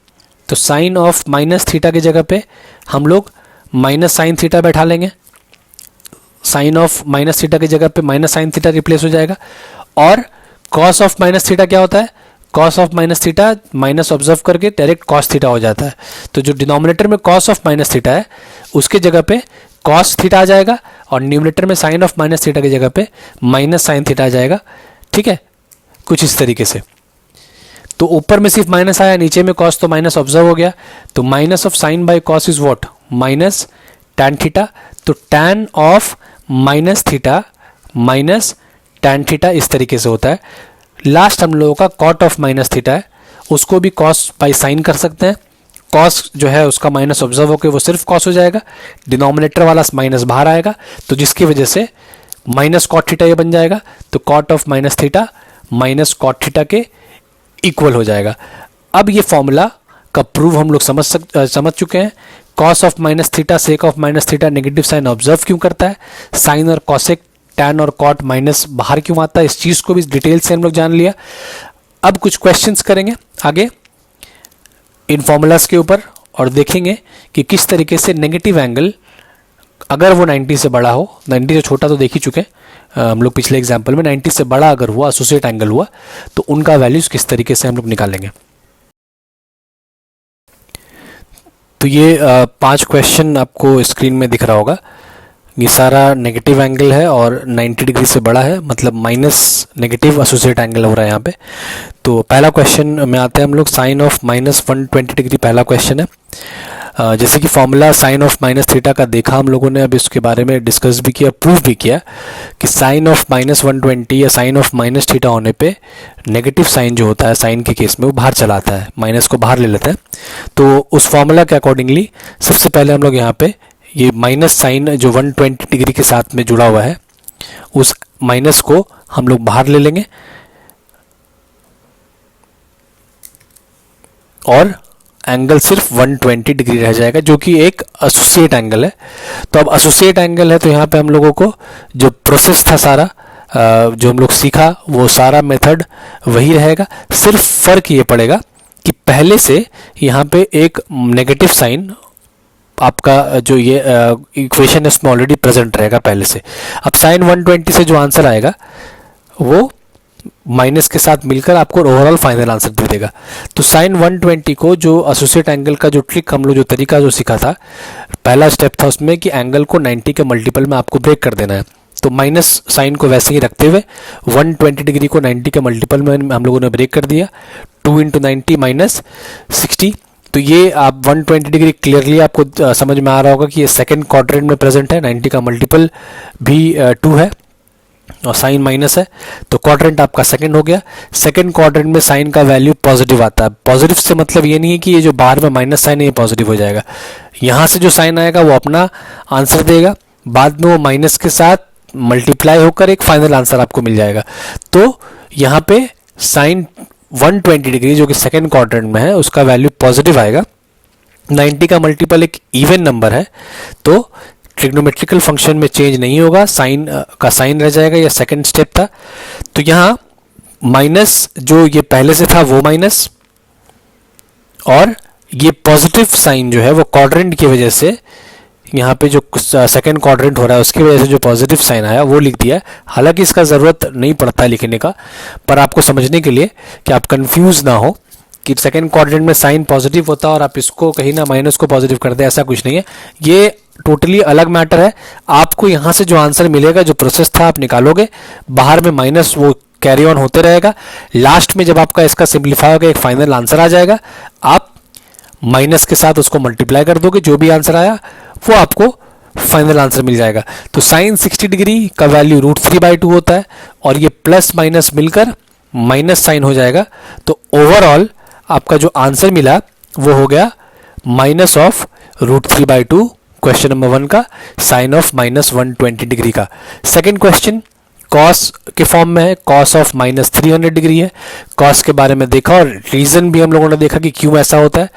[SPEAKER 1] तो साइन ऑफ माइनस थीटा की जगह पे हम लोग माइनस साइन थीटा बैठा लेंगे, साइन ऑफ माइनस थीटा की जगह पे माइनस साइन थीटा रिप्लेस हो जाएगा। और कॉस ऑफ माइनस थीटा क्या होता है, cos of minus theta minus observe करके डायरेक्ट कॉस थीटा हो जाता है, तो जो डिनोमिनेटर में कॉस ऑफ माइनस थीटा है उसके जगह पे कॉस थीटा आ जाएगा और न्यूमरेटर में साइन ऑफ माइनस थीटा की जगह पे माइनस साइन थीटा आ जाएगा, ठीक है, कुछ इस तरीके से। तो ऊपर में सिर्फ माइनस आया, नीचे में कॉस तो माइनस ऑब्जर्व हो गया, तो minus of sine by cos is what, minus tan theta, तो tan of minus theta minus tan theta इस तरीके से होता है। लास्ट हम लोगों का कॉट ऑफ माइनस थीटा है, उसको भी कॉस बाय साइन कर सकते हैं। कॉस जो है उसका माइनस ऑब्जर्व होकर वो सिर्फ कॉस हो जाएगा, डिनोमिनेटर वाला माइनस बाहर आएगा, तो जिसकी वजह से माइनस कॉट थीटा ये बन जाएगा, तो cot of minus theta minus cot theta के इक्वल हो जाएगा। अब ये फॉर्मूला का प्रूव हम लोग समझ चुके हैं। Cos of minus theta sec of minus theta negative sign observe क्यों करता है, साइन और कॉसेक टैन और कॉट माइनस बाहर क्यों आता है, इस चीज़ को भी डिटेल से हम लोग जान लिया। अब कुछ क्वेश्चंस करेंगे आगे इन फॉर्मूलाज के ऊपर और देखेंगे कि किस तरीके से नेगेटिव एंगल अगर वो 90 से बड़ा हो, 90 से छोटा तो देख ही चुके हैं हम लोग पिछले एग्जाम्पल में, 90 से बड़ा अगर हुआ एसोसिएट एंगल हुआ तो उनका वैल्यूज किस तरीके से हम लोग निकालेंगे। तो ये 5 क्वेश्चन आपको स्क्रीन में दिख रहा होगा, ये सारा नेगेटिव एंगल है और 90 डिग्री से बड़ा है, मतलब माइनस नेगेटिव एसोसिएट एंगल हो रहा है यहाँ पे। तो पहला क्वेश्चन में आते हैं हम लोग, साइन ऑफ माइनस 120 डिग्री पहला क्वेश्चन है। जैसे कि formula sine of minus theta का देखा हम लोगों ने, अब इसके बारे में डिस्कस भी किया, प्रूव भी किया कि साइन ऑफ माइनस 120 या साइन ऑफ माइनस थीटा होने पे नेगेटिव साइन जो होता है साइन के केस में वो बाहर चला आता है, माइनस को बाहर ले लेते हैं। तो उस फॉर्मूला के अकॉर्डिंगली सबसे पहले हम लोग यहाँ पे ये माइनस साइन जो 120 डिग्री के साथ में जुड़ा हुआ है उस माइनस को हम लोग बाहर ले लेंगे और एंगल सिर्फ 120 डिग्री रह जाएगा जो कि एक एसोसिएट एंगल है। तो अब एसोसिएट एंगल है तो यहाँ पे हम लोगों को जो प्रोसेस था सारा जो हम लोग सीखा वो सारा मेथड वही रहेगा, सिर्फ फर्क ये पड़ेगा कि पहले से यहाँ पे एक नेगेटिव साइन आपका जो ये इक्वेशन है उसमें ऑलरेडी प्रेजेंट रहेगा पहले से। अब साइन 120 से जो आंसर आएगा वो माइनस के साथ मिलकर आपको ओवरऑल फाइनल आंसर दे देगा। तो साइन 120 को जो एसोसिएट एंगल का जो ट्रिक हम लोग जो तरीका जो सीखा था, पहला स्टेप था उसमें कि एंगल को 90 के मल्टीपल में आपको ब्रेक कर देना है। तो माइनस साइन को वैसे ही रखते हुए 120 डिग्री को 90 के मल्टीपल में हम लोगों ने ब्रेक कर दिया, 2 × 90 माइनस 60। तो ये आप 120 डिग्री क्लियरली आपको समझ में आ रहा होगा कि ये सेकंड क्वाड्रेंट में प्रेजेंट है, 90 का मल्टीपल भी 2 है और साइन माइनस है, तो क्वाड्रेंट आपका सेकंड हो गया। सेकंड क्वाड्रेंट में साइन का वैल्यू पॉजिटिव आता है। पॉजिटिव से मतलब ये नहीं है कि ये जो बाहर में माइनस साइन है ये पॉजिटिव हो जाएगा, यहाँ से जो साइन आएगा वो अपना आंसर देगा, बाद में वो माइनस के साथ मल्टीप्लाई होकर एक फाइनल आंसर आपको मिल जाएगा। तो यहाँ पे साइन 120 डिग्री जो कि सेकंड क्वाड्रेंट में है उसका वैल्यू पॉजिटिव आएगा। 90 का मल्टीपल एक इवन नंबर है तो ट्रिग्नोमेट्रिकल फंक्शन में चेंज नहीं होगा, साइन का साइन रह जाएगा, यह सेकंड स्टेप था। तो यहाँ माइनस जो ये पहले से था वो माइनस और ये पॉजिटिव साइन जो है वो क्वाड्रेंट की वजह से यहाँ पे जो सेकंड क्वाड्रेंट हो रहा है उसकी वजह से जो पॉजिटिव साइन आया वो लिख दिया है। हालांकि इसका ज़रूरत नहीं पड़ता लिखने का, पर आपको समझने के लिए कि आप कंफ्यूज ना हो कि सेकंड क्वाड्रेंट में साइन पॉजिटिव होता है और आप इसको कहीं ना माइनस को पॉजिटिव कर दे, ऐसा कुछ नहीं है। ये टोटली अलग मैटर है। आपको यहाँ से जो आंसर मिलेगा, जो प्रोसेस था आप निकालोगे, बाहर में माइनस वो कैरी ऑन होते रहेगा। लास्ट में जब आपका इसका सिंप्लीफाई होगा एक फाइनल आंसर आ जाएगा, आप माइनस के साथ उसको मल्टीप्लाई कर दोगे, जो भी आंसर आया वो आपको फाइनल आंसर मिल जाएगा। तो साइन 60 डिग्री का वैल्यू √3/2 होता है और ये प्लस माइनस मिलकर माइनस साइन हो जाएगा। तो ओवरऑल आपका जो आंसर मिला वो हो गया माइनस ऑफ √3/2 क्वेश्चन नंबर 1 का, साइन ऑफ -120 डिग्री का। सेकेंड क्वेश्चन कॉस के फॉर्म में है, कॉस ऑफ -300 डिग्री है। कॉस के बारे में देखा और रीज़न भी हम लोगों ने देखा कि क्यों ऐसा होता है।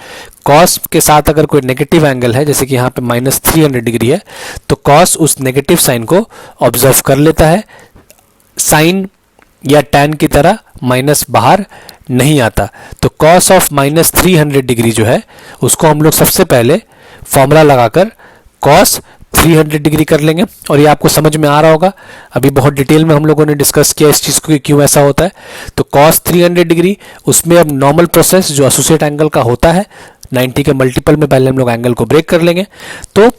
[SPEAKER 1] कॉस के साथ अगर कोई नेगेटिव एंगल है, जैसे कि यहाँ पे -300 डिग्री है, तो कॉस उस नेगेटिव साइन को ऑब्जर्व कर लेता है। साइन या टैन की तरह माइनस बाहर नहीं आता। तो कॉस ऑफ -300 डिग्री जो है उसको हम लोग सबसे पहले फॉर्मूला लगाकर कॉस 300 डिग्री कर लेंगे और ये आपको समझ में आ रहा होगा। अभी बहुत डिटेल में हम लोगों ने डिस्कस किया इस चीज़ को कि क्यों ऐसा होता है। तो कॉस 300 डिग्री, उसमें अब नॉर्मल प्रोसेस जो एसोसिएट एंगल का होता है 90 के मल्टीपल में पहले हम लोग एंगल को ब्रेक कर लेंगे। तो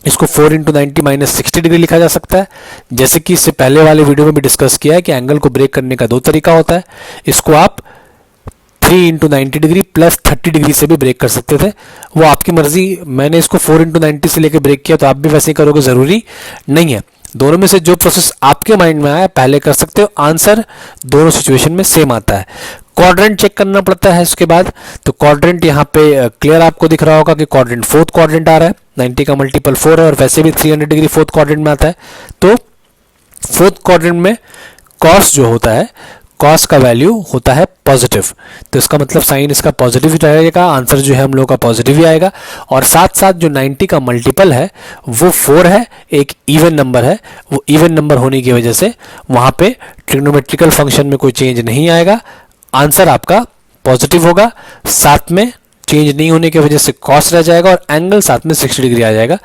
[SPEAKER 1] इसको 4 × 90 -60 डिग्री लिखा जा सकता है। जैसे कि इससे पहले वाले वीडियो में भी डिस्कस किया है कि एंगल को ब्रेक करने का 2 तरीका होता है। इसको आप 3 × 90 डिग्री +30 डिग्री से भी ब्रेक कर सकते थे, वो आपकी मर्जी। मैंने इसको 4 × 90 से लेकर ब्रेक किया, तो आप भी वैसे ही करोगे, ज़रूरी नहीं है। दोनों में से जो प्रोसेस आपके माइंड में आया पहले कर सकते हो। आंसर दोनों सिचुएशन में सेम आता है। क्वाड्रेंट चेक करना पड़ता है इसके बाद। तो क्वाड्रेंट यहाँ पे क्लियर आपको दिख रहा होगा कि क्वाड्रेंट 4th क्वाड्रेंट आ रहा है, 90 का मल्टीपल 4 है और वैसे भी 300 डिग्री 4th क्वाड्रेंट में आता है। तो 4th क्वाड्रेंट में कॉस जो होता है, कॉस का वैल्यू होता है पॉजिटिव। तो इसका मतलब साइन इसका पॉजिटिव ही रहेगा, आंसर जो है हम लोगों का पॉजिटिव ही आएगा। और साथ साथ जो 90 का मल्टीपल है वो 4 है, एक इवन नंबर है। वो इवन नंबर होने की वजह से वहाँ पे ट्रिग्नोमेट्रिकल फंक्शन में कोई चेंज नहीं आएगा, आंसर आपका पॉजिटिव होगा। साथ में चेंज नहीं होने की वजह से कॉस रह जाएगा और एंगल साथ में 60 डिग्री आ जाएगा।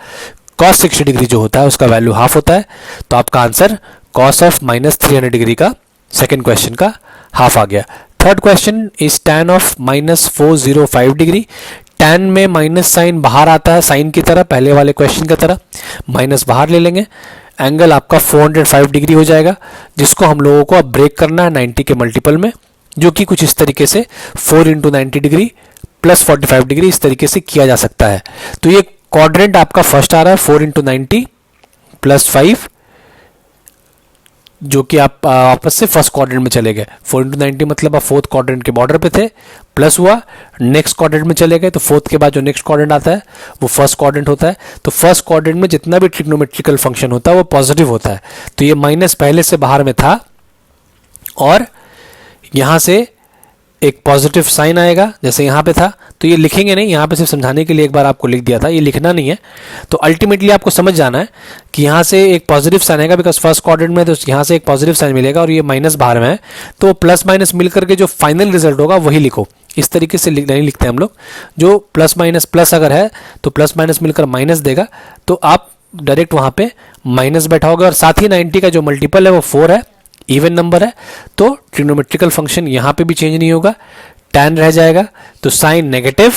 [SPEAKER 1] कॉस 60 डिग्री जो होता है उसका वैल्यू हाफ होता है। तो आपका आंसर कॉस ऑफ -300 डिग्री का सेकेंड क्वेश्चन का हाफ आ गया। Third question is tan of -405 degree. Tan में माइनस साइन बाहर आता है, साइन की तरह, पहले वाले क्वेश्चन की तरह माइनस बाहर ले लेंगे। एंगल आपका 405 डिग्री हो जाएगा, जिसको हम लोगों को अब ब्रेक करना है 90 के मल्टीपल में, जो कि कुछ इस तरीके से 4 × 90 डिग्री +45 डिग्री इस तरीके से किया जा सकता है। तो ये क्वाड्रेंट आपका फर्स्ट आ रहा है 4 × 90 +5, जो कि आप वापस से फर्स्ट क्वाड्रेंट में चले गए। 4 × 90 मतलब आप 4th क्वाड्रेंट के बॉर्डर पे थे, प्लस हुआ, नेक्स्ट क्वाड्रेंट में चले गए। तो 4th के बाद जो नेक्स्ट क्वाड्रेंट आता है वो फर्स्ट क्वाड्रेंट होता है। तो फर्स्ट क्वाड्रेंट में जितना भी ट्रिग्नोमेट्रिकल फंक्शन होता है वो पॉजिटिव होता है। तो ये माइनस पहले से बाहर में था और यहाँ से एक पॉजिटिव साइन आएगा जैसे यहाँ पे था। तो ये लिखेंगे नहीं, यहाँ पे सिर्फ समझाने के लिए एक बार आपको लिख दिया था, ये लिखना नहीं है। तो अल्टीमेटली आपको समझ जाना है कि यहाँ से एक पॉजिटिव साइन आएगा, बिकॉज फर्स्ट क्वाड्रेंट में तो यहाँ से एक पॉजिटिव साइन मिलेगा और ये माइनस बाहर में है। तो प्लस माइनस मिलकर के जो फाइनल रिजल्ट होगा वही लिखो। इस तरीके से नहीं लिखते हम लोग, जो प्लस माइनस प्लस अगर है तो प्लस माइनस मिलकर माइनस देगा, तो आप डायरेक्ट वहाँ पे माइनस बैठाओगे। और साथ ही 90 का जो मल्टीपल है वो 4 है, इवन नंबर है, तो ट्रिग्नोमेट्रिकल फंक्शन यहाँ पे भी चेंज नहीं होगा, टैन रह जाएगा। तो साइन नेगेटिव,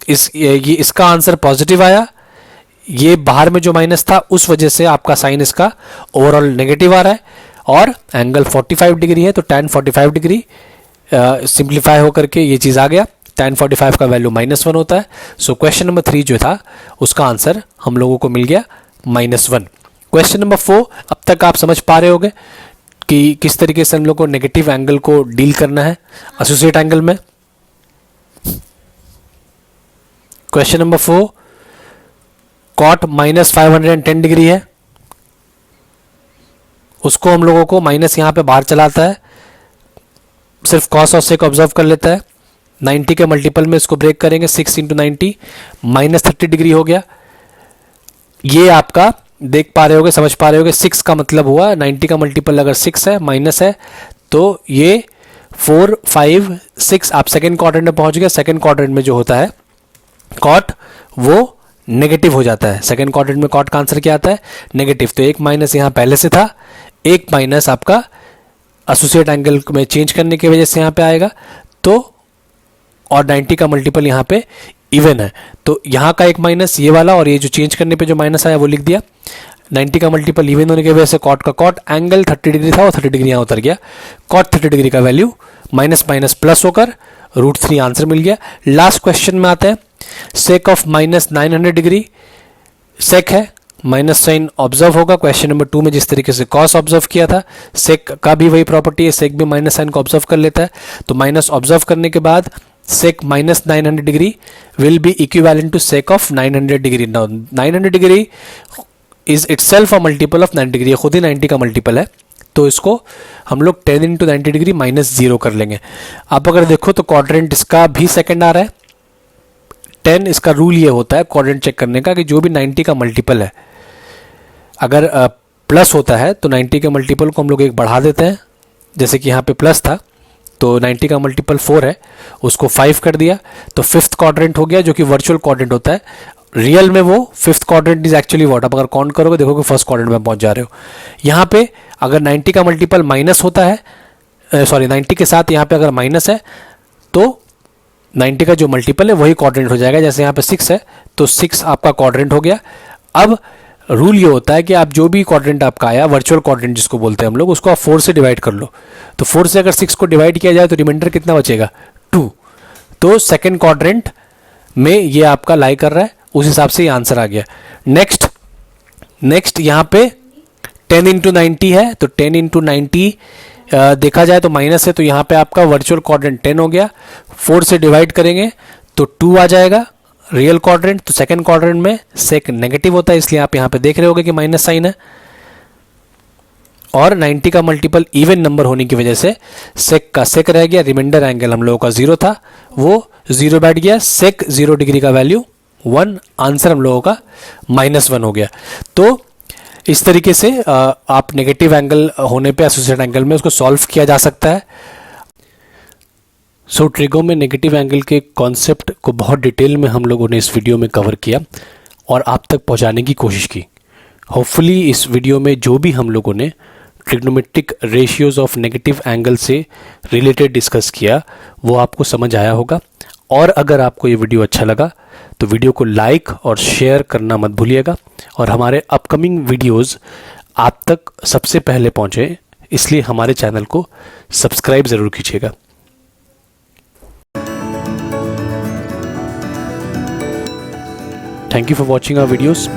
[SPEAKER 1] इसका आंसर पॉजिटिव आया। ये बाहर में जो माइनस था उस वजह से आपका साइन इसका ओवरऑल नेगेटिव आ रहा है। और एंगल 45 डिग्री है, तो टैन 45 डिग्री सिंप्लीफाई होकर के ये चीज़ आ गया। टैन 45 का वैल्यू -1 होता है। सो क्वेश्चन नंबर 3 जो था उसका आंसर हम लोगों को मिल गया -1। क्वेश्चन नंबर 4, अब तक आप समझ पा रहे होंगे कि किस तरीके से हम लोग को नेगेटिव एंगल को डील करना है एसोसिएट एंगल में। क्वेश्चन नंबर 4, कॉट -510 डिग्री है, उसको हम लोगों को माइनस यहाँ पे बाहर चलाता है, सिर्फ कॉस और सेक ऑब्जर्व कर लेता है। 90 के मल्टीपल में इसको ब्रेक करेंगे, 6 × 90 -30 डिग्री हो गया। ये आपका देख पा रहे होगे, समझ पा रहे होगे, 6 का मतलब हुआ 90 का मल्टीपल अगर 6 है, माइनस है, तो ये 4, 5, 6 आप सेकेंड क्वाड्रेंट में पहुंच गए। सेकेंड क्वाड्रेंट में जो होता है कॉट वो नेगेटिव हो जाता है। सेकंड क्वाड्रेंट में कॉट का आंसर क्या आता है? नेगेटिव। तो एक माइनस यहाँ पहले से था, एक माइनस आपका एसोसिएट एंगल में चेंज करने की वजह से यहाँ पे आएगा। तो और 90 का मल्टीपल यहाँ पे इवन है, तो यहाँ का एक माइनस ये वाला, और ये जो चेंज करने पे जो माइनस आया वो लिख दिया। 90 का मल्टीपल इवन होने की वजह से कॉट का कॉट, एंगल 30 डिग्री था और 30 डिग्री यहाँ उतर गया। कॉट 30 डिग्री का वैल्यू माइनस माइनस प्लस होकर √3 आंसर मिल गया। लास्ट क्वेश्चन में आते हैं। सेक ऑफ माइनस 900 डिग्री, सेक है, माइनस साइन ऑब्जर्व होगा। क्वेश्चन नंबर 2 में जिस तरीके से कॉस ऑब्जर्व किया था, सेक का भी वही प्रॉपर्टी है, सेक भी माइनस साइन को ऑब्जर्व कर लेता है। तो माइनस ऑब्जर्व करने के बाद sec minus 900 degree will be equivalent to sec of 900 degree. Now 900 degree is itself a multiple of 90 degree, खुद ही 90 का मल्टीपल है, तो इसको हम लोग 10 इंटू 90 डिग्री माइनस 0 कर लेंगे। आप अगर देखो तो क्वाड्रेंट इसका भी सेकंड आ रहा है। 10 इसका रूल ये होता है क्वाड्रेंट चेक करने का कि जो भी 90 का मल्टीपल है, अगर प्लस होता है तो 90 के मल्टीपल को हम लोग एक बढ़ा देते हैं। जैसे कि यहाँ पे प्लस था तो 90 का मल्टीपल 4 है, उसको 5 कर दिया तो फिफ्थ क्वाड्रेंट हो गया, जो कि वर्चुअल क्वाड्रेंट होता है। रियल में वो fifth quadrant is actually what, आप अगर काउंट करोगे देखोगे फर्स्ट क्वाड्रेंट में पहुंच जा रहे हो। यहाँ पे अगर 90 का मल्टीपल माइनस होता है, 90 के साथ यहाँ पे अगर माइनस है तो 90 का जो मल्टीपल है वही क्वाड्रेंट हो जाएगा। जैसे यहाँ पे 6 है तो 6 आपका क्वाड्रेंट हो गया। अब रूल ये होता है कि आप जो भी क्वाड्रेंट आपका आया, वर्चुअल क्वाड्रेंट जिसको बोलते हैं हम लोग, उसको आप 4 से डिवाइड कर लो। तो 4 से अगर 6 को डिवाइड किया जाए तो रिमाइंडर कितना बचेगा? 2। तो सेकंड क्वाड्रेंट में ये आपका लाई कर रहा है, उस हिसाब से ये आंसर आ गया। नेक्स्ट यहाँ पे 10 इंटू 90 है, तो 10 इंटू 90 देखा जाए तो माइनस है, तो यहाँ पे आपका वर्चुअल क्वाड्रेंट 10 हो गया। 4 से डिवाइड करेंगे तो 2 आ जाएगा रियल क्वाड्रेंट। तो सेकंड क्वाड्रेंट में सेक नेगेटिव होता है, इसलिए आप यहाँ पे देख रहे होगे कि माइनस साइन है। और 90 का मल्टीपल इवन नंबर होने की वजह से सेक का सेक रह गया, रिमाइंडर एंगल हम लोगों का 0 था, वो 0 बैठ गया। सेक 0 डिग्री का वैल्यू 1, आंसर हम लोगों का -1 हो गया। तो इस तरीके से आप नेगेटिव एंगल होने पे एसोसिएट एंगल में उसको सॉल्व किया जा सकता है। सो ट्रिगो में नेगेटिव एंगल के कॉन्सेप्ट को बहुत डिटेल में हम लोगों ने इस वीडियो में कवर किया और आप तक पहुंचाने की कोशिश की। होपफुली इस वीडियो में जो भी हम लोगों ने trigonometric ratios of negative angle से रिलेटेड डिस्कस किया वो आपको समझ आया होगा। और अगर आपको ये वीडियो अच्छा लगा तो वीडियो को लाइक और शेयर करना मत भूलिएगा, और हमारे अपकमिंग वीडियोज़ आप तक सबसे पहले पहुँचे इसलिए हमारे चैनल को सब्सक्राइब ज़रूर कीजिएगा। Thank you for watching our videos.